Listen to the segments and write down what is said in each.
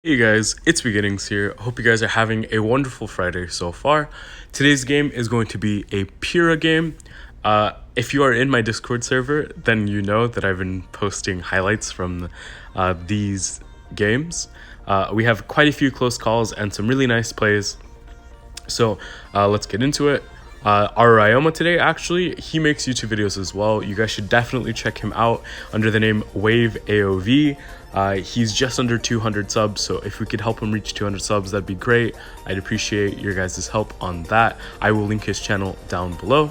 Hey guys, it's Beginnings here. Hope you guys are having a wonderful Friday so far. Today's game is going to be a Peura game. If you are in my Discord server, then you know that I've been posting highlights from these games. We have quite a few close calls and some really nice plays. So let's get into it. Our Ryoma today, actually, he makes YouTube videos as well. You guys should definitely check him out under the name Wave AOV. He's just under 200 subs, so if we could help him reach 200 subs, that'd be great. I'd appreciate your guys' help on that. I will link his channel down below.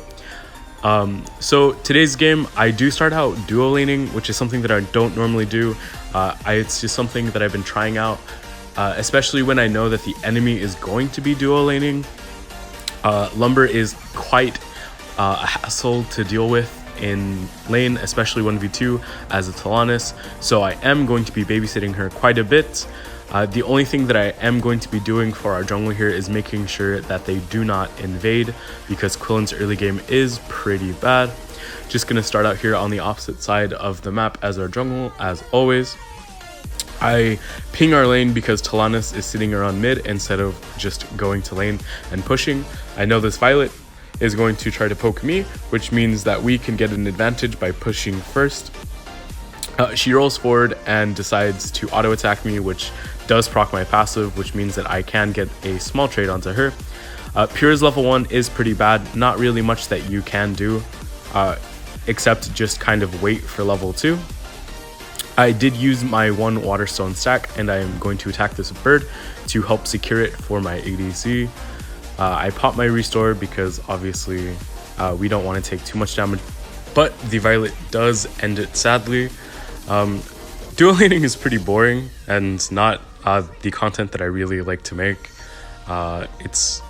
So today's game, I do start out duo laning, which is something that I don't normally do. It's just something that I've been trying out, especially when I know that the enemy is going to be duo laning. Lumber is quite a hassle to deal with in lane, especially 1v2 as a Talanis, so I am going to be babysitting her quite a bit. The only thing that I am going to be doing for our jungle here is making sure that they do not invade, because Quillen's early game is pretty bad. Just gonna start out here on the opposite side of the map as our jungle, as always. I ping our lane because Talanis is sitting around mid instead of just going to lane and pushing. I know this Violet is going to try to poke me, which means that we can get an advantage by pushing first. She rolls forward and decides to auto attack me, which does proc my passive, which means that I can get a small trade onto her. Peura's level 1 is pretty bad, not really much that you can do, except just kind of wait for level 2. I did use my one Waterstone stack, and I am going to attack this bird to help secure it for my ADC. I pop my restore because obviously we don't want to take too much damage, but the Violet does end it sadly. Dual laning is pretty boring and not the content that I really like to make. I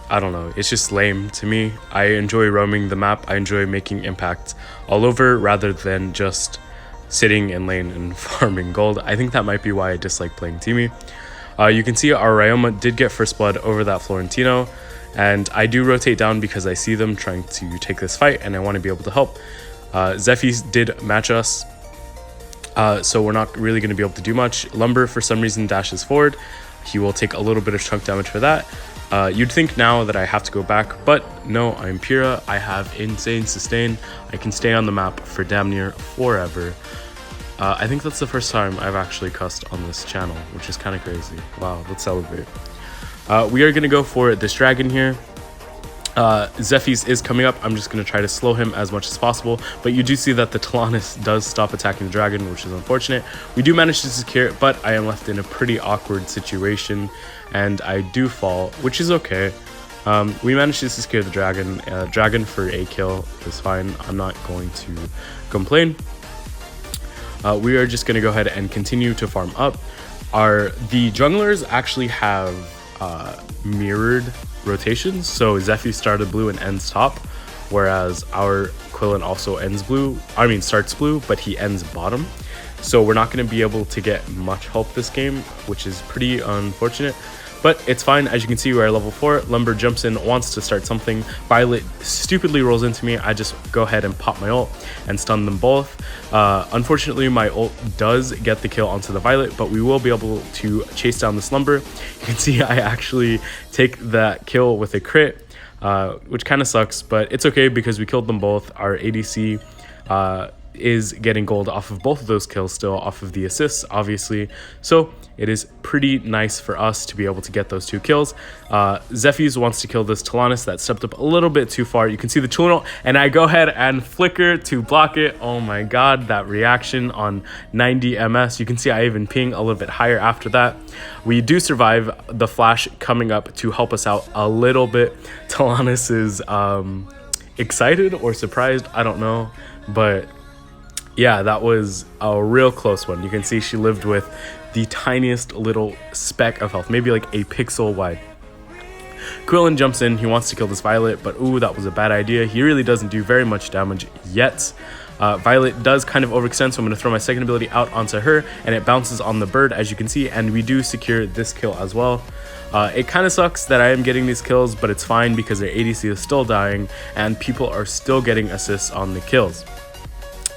don't know, it's just lame to me. I enjoy roaming the map, I enjoy making impact all over rather than just sitting in lane and farming gold. I think that might be why I dislike playing Teamy. You can see our Ryoma did get first blood over that Florentino, and I do rotate down because I see them trying to take this fight and I want to be able to help. Zephy's did match us, so we're not really going to be able to do much. Lumber for some reason dashes forward. He will take a little bit of chunk damage for that. You'd think now that I have to go back, but no, I'm Peura. I have insane sustain. I can stay on the map for damn near forever. I think that's the first time I've actually cussed on this channel, which is kind of crazy. Wow, let's celebrate. We are going to go for this dragon here. Zephy's is coming up. I'm just going to try to slow him as much as possible, but you do see that the Talanis does stop attacking the dragon, which is unfortunate. We do manage to secure it, but I am left in a pretty awkward situation, and I do fall, which is okay. We managed to secure the dragon. Dragon for a kill is fine. I'm not going to complain. We are just going to go ahead and continue to farm up. The junglers actually have mirrored rotations, so Zephy started blue and ends top, whereas our Quillen also starts blue, but he ends bottom. So we're not going to be able to get much help this game, which is pretty unfortunate, but it's fine. As you can see, we're level 4. Lumber jumps in, wants to start something. Violet stupidly rolls into me. I just go ahead and pop my ult and stun them both. Unfortunately, my ult does get the kill onto the Violet, but we will be able to chase down this Lumber. You can see I actually take that kill with a crit, which kind of sucks, but it's okay because we killed them both. Our ADC is getting gold off of both of those kills, still off of the assists, obviously, so it is pretty nice for us to be able to get those 2 kills. Zephy's wants to kill this Talanis that stepped up a little bit too far. You can see the Chulano, and I go ahead and flicker to block it. Oh my god, that reaction on 90 ms. You can see I even ping a little bit higher after that. We do survive. The flash coming up to help us out a little bit. Talanis is excited or surprised, I don't know, but yeah, that was a real close one. You can see she lived with the tiniest little speck of health, maybe like a pixel wide. Quillen jumps in. He wants to kill this Violet, but ooh, that was a bad idea. He really doesn't do very much damage yet. Violet does kind of overextend, so I'm going to throw my second ability out onto her, and it bounces on the bird, as you can see, and we do secure this kill as well. It kind of sucks that I am getting these kills, but it's fine because their ADC is still dying, and people are still getting assists on the kills.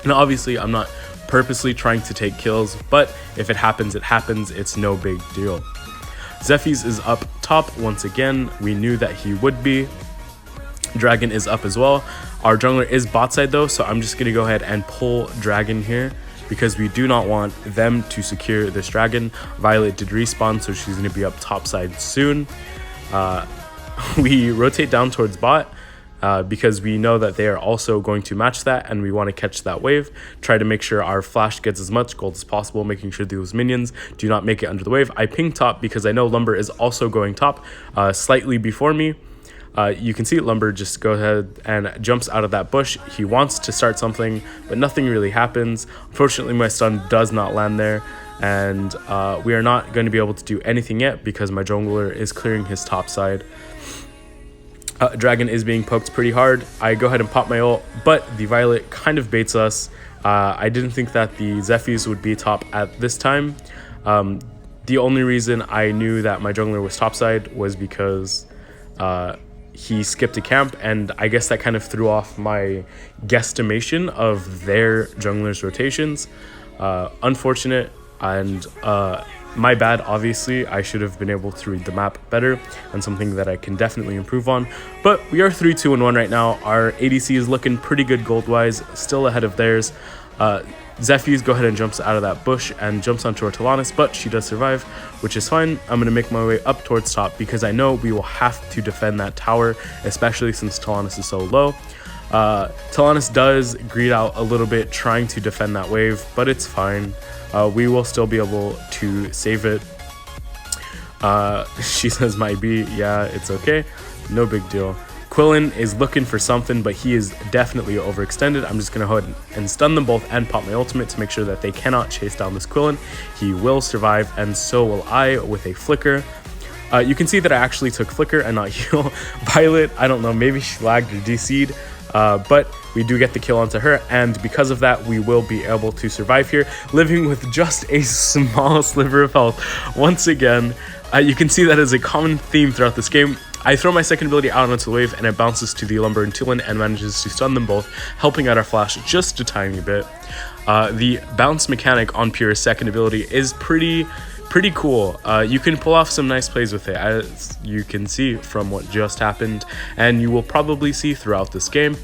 Now, obviously, I'm not purposely trying to take kills, but if it happens, it happens. It's no big deal. Zephy's is up top once again. We knew that he would be. Dragon is up as well. Our jungler is bot side though, so I'm just gonna go ahead and pull Dragon here because we do not want them to secure this dragon. Violet did respawn, so she's gonna be up top side soon. We rotate down towards bot because we know that they are also going to match that, and we want to catch that wave. Try to make sure our flash gets as much gold as possible, making sure those minions do not make it under the wave. I ping top because I know Lumber is also going top slightly before me. You can see Lumber just go ahead and jumps out of that bush. He wants to start something, but nothing really happens. Unfortunately, my stun does not land there, and we are not going to be able to do anything yet because my jungler is clearing his top side. Dragon is being poked pretty hard. I go ahead and pop my ult, but the Violet kind of baits us. I didn't think that the Zephyrs would be top at this time. The only reason I knew that my jungler was topside was because he skipped a camp, and I guess that kind of threw off my guesstimation of their jungler's rotations. Unfortunate, and my bad, obviously. I should have been able to read the map better, and something that I can definitely improve on. But we are 3-2-1 right now. Our ADC is looking pretty good gold-wise, still ahead of theirs. Zephyrs go ahead and jumps out of that bush and jumps onto our Talanis, but she does survive, which is fine. I'm going to make my way up towards top because I know we will have to defend that tower, especially since Talanis is so low. Talanis does greed out a little bit trying to defend that wave, but it's fine. We will still be able to save it. She says might be. Yeah, it's okay. No big deal. Quillin is looking for something, but he is definitely overextended. I'm just going to go ahead and stun them both and pop my ultimate to make sure that they cannot chase down this Quillin. He will survive, and so will I with a flicker. You can see that I actually took flicker and not heal. Violet, I don't know, maybe she lagged or DC'd, but we do get the kill onto her, and because of that, we will be able to survive here, living with just a small sliver of health. Once again, you can see that as a common theme throughout this game. I throw my second ability out onto the wave, and it bounces to the Lumber and Tulin and manages to stun them both, helping out our flash just a tiny bit. The bounce mechanic on Peura's second ability is pretty cool. You can pull off some nice plays with it, as you can see from what just happened, and you will probably see throughout this game.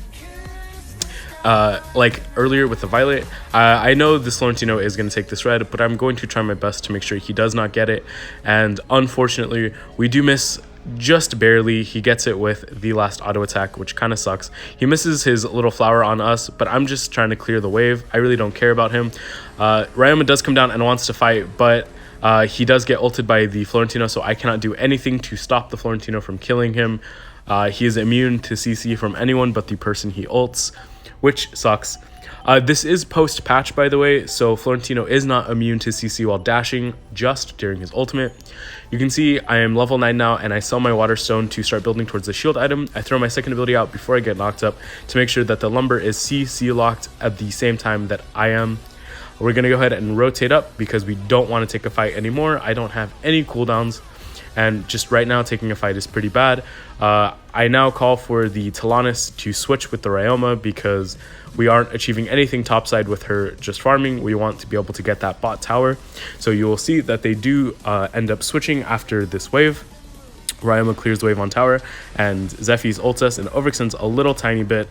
Like earlier with the Violet, I know this Florentino is going to take this red, but I'm going to try my best to make sure he does not get it, and unfortunately we do miss just barely. He gets it with the last auto attack, which kind of sucks. He misses his little flower on us, but I'm just trying to clear the wave. I really don't care about him. Ryoma does come down and wants to fight, but he does get ulted by the Florentino, so I cannot do anything to stop the Florentino from killing him. He is immune to CC from anyone but the person he ults, which sucks. This is post-patch, by the way, so Florentino is not immune to CC while dashing, just during his ultimate. You can see I am level 9 now, and I sell my Water Stone to start building towards the shield item. I throw my second ability out before I get knocked up to make sure that the Lumber is CC locked at the same time that I am. We're going to go ahead and rotate up because we don't want to take a fight anymore. I don't have any cooldowns, and just right now taking a fight is pretty bad. I now call for the Talanis to switch with the Ryoma because we aren't achieving anything topside with her just farming. We want to be able to get that bot tower. So you will see that they do end up switching after this wave. Ryoma clears the wave on tower, and Zephyrs ults us and overextends a little tiny bit.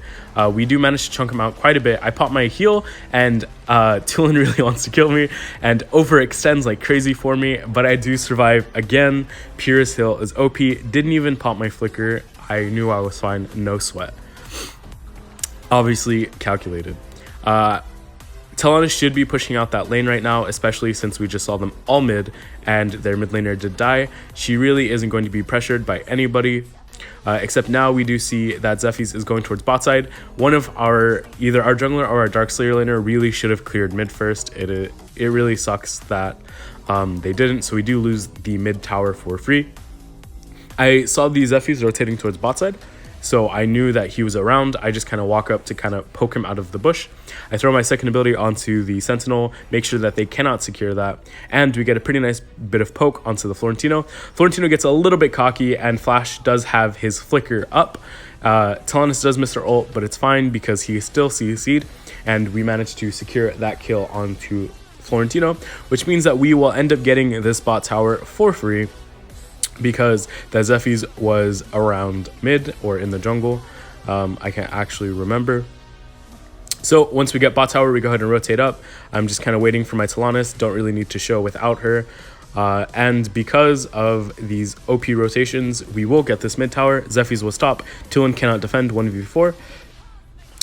We do manage to chunk him out quite a bit. I pop my heal, and Tulin really wants to kill me and overextends like crazy for me, but I do survive again. Peura's heal is OP. Didn't even pop my flicker. I knew I was fine, no sweat. Obviously calculated. Talanis should be pushing out that lane right now, especially since we just saw them all mid and their mid laner did die. She really isn't going to be pressured by anybody, except now we do see that Zephyrs is going towards bot side. One of our, either our jungler or our Darkslayer laner really should have cleared mid first. It really sucks that they didn't, so we do lose the mid tower for free. I saw the Zephyrs rotating towards bot side, so I knew that he was around. I just kind of walk up to kind of poke him out of the bush. I throw my second ability onto the Sentinel, make sure that they cannot secure that, and we get a pretty nice bit of poke onto the Florentino. Florentino gets a little bit cocky, and Flash does have his flicker up. Talanis does miss her ult, but it's fine because he still CC'd, and we managed to secure that kill onto Florentino, which means that we will end up getting this bot tower for free. because that Zephy's was around mid or in the jungle. I can't actually remember. So once we get bot tower, we go ahead and rotate up. I'm just kind of waiting for my Talanis. Don't really need to show without her. And because of these OP rotations, we will get this mid tower. Zephy's will stop. Tulin cannot defend 1v4.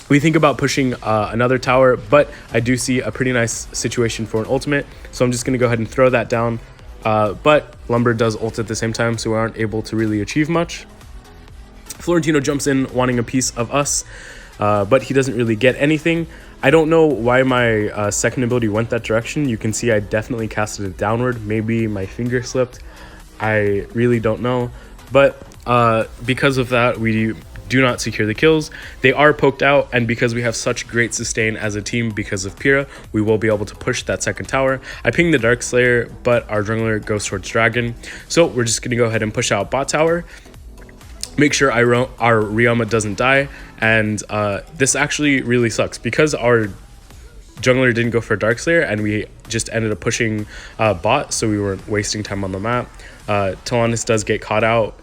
We think about pushing another tower, but I do see a pretty nice situation for an ultimate. So I'm just going to go ahead and throw that down. But Lumber does ult at the same time, so we aren't able to really achieve much. Florentino jumps in wanting a piece of us, but he doesn't really get anything. I don't know why my second ability went that direction. You can see I definitely casted it downward. Maybe my finger slipped. I really don't know. But because of that, we do not secure the kills. They are poked out, and because we have such great sustain as a team because of Peura, we will be able to push that second tower. I ping the Dark Slayer, but our jungler goes towards Dragon. So we're just going to go ahead and push out bot tower. Make sure our Ryoma doesn't die, and this actually really sucks because our jungler didn't go for Darkslayer and we just ended up pushing bot, so we weren't wasting time on the map. Talanis does get caught out.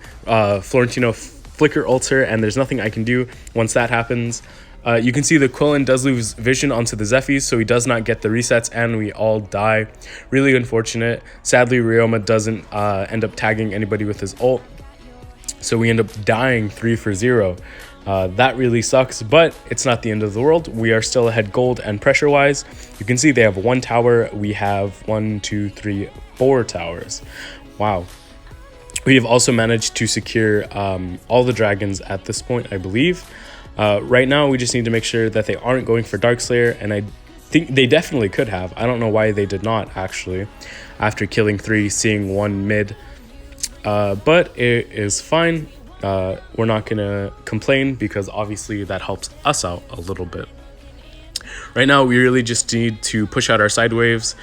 Florentino flicker ults her, and there's nothing I can do once that happens. You can see the Quillen does lose vision onto the Zephy's, so he does not get the resets, and we all die. Really unfortunate. Sadly, Ryoma doesn't end up tagging anybody with his ult, so we end up dying 3-0. That really sucks, but it's not the end of the world. We are still ahead gold and pressure wise. You can see they have one tower. We have 4 towers. Wow. We have also managed to secure all the dragons at this point, I believe. Right now, we just need to make sure that they aren't going for Darkslayer, and I think they definitely could have. I don't know why they did not, actually, after killing 3, seeing 1 mid. But it is fine. We're not gonna complain because obviously that helps us out a little bit. Right now, we really just need to push out our side waves.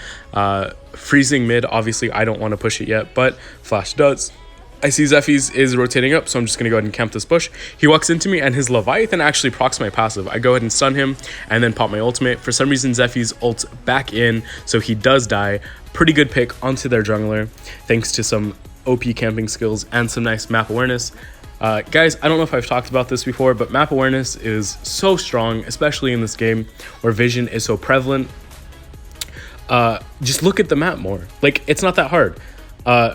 Freezing mid, obviously I don't want to push it yet, but Flash does. I see Zephy's is rotating up, so I'm just going to go ahead and camp this bush. He walks into me, and his Leviathan actually procs my passive. I go ahead and stun him, and then pop my ultimate. For some reason, Zephy's ults back in, so he does die. Pretty good pick onto their jungler, thanks to some OP camping skills and some nice map awareness. Guys, I don't know if I've talked about this before, but map awareness is so strong, especially in this game where vision is so prevalent. Just look at the map more. Like, it's not that hard.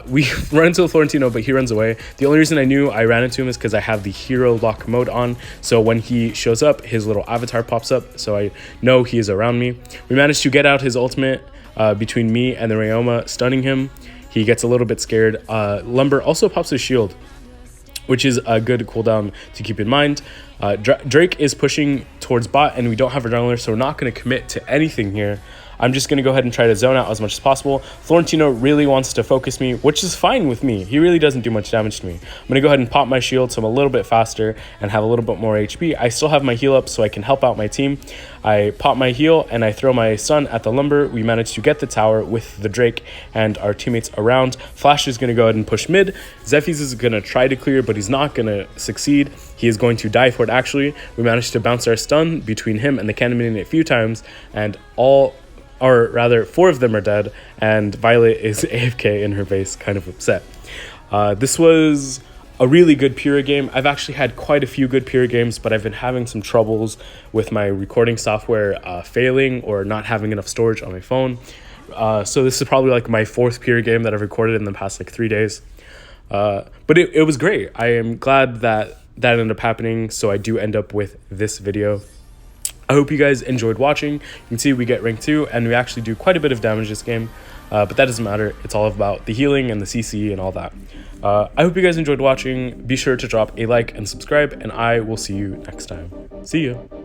We run into Florentino, but he runs away. The only reason I knew I ran into him is because I have the hero lock mode on. So when he shows up, his little avatar pops up, so I know he is around me. We managed to get out his ultimate between me and the Ryoma, stunning him. He gets a little bit scared. Lumber also pops his shield, which is a good cooldown to keep in mind. Drake is pushing towards bot, and we don't have a jungler, so we're not going to commit to anything here. I'm just going to go ahead and try to zone out as much as possible. Florentino really wants to focus me, which is fine with me. He really doesn't do much damage to me. I'm going to go ahead and pop my shield so I'm a little bit faster and have a little bit more HP. I still have my heal up so I can help out my team. I pop my heal and I throw my stun at the Lumber. We managed to get the tower with the Drake and our teammates around. Flash is going to go ahead and push mid. Zephy's is going to try to clear, but he's not going to succeed. He is going to die for it, actually. We managed to bounce our stun between him and the cannon minion a few times, and or rather 4 of them are dead, and Violet is AFK in her base, kind of upset. This was a really good Peura game. I've actually had quite a few good Peura games, but I've been having some troubles with my recording software failing or not having enough storage on my phone. So this is probably like my 4th Peura game that I've recorded in the past like 3 days. But it was great. I am glad that ended up happening, so I do end up with this video. I hope you guys enjoyed watching. You can see we get rank 2, and we actually do quite a bit of damage this game, but that doesn't matter. It's all about the healing and the CC and all that. I hope you guys enjoyed watching. Be sure to drop a like and subscribe, and I will see you next time. See you.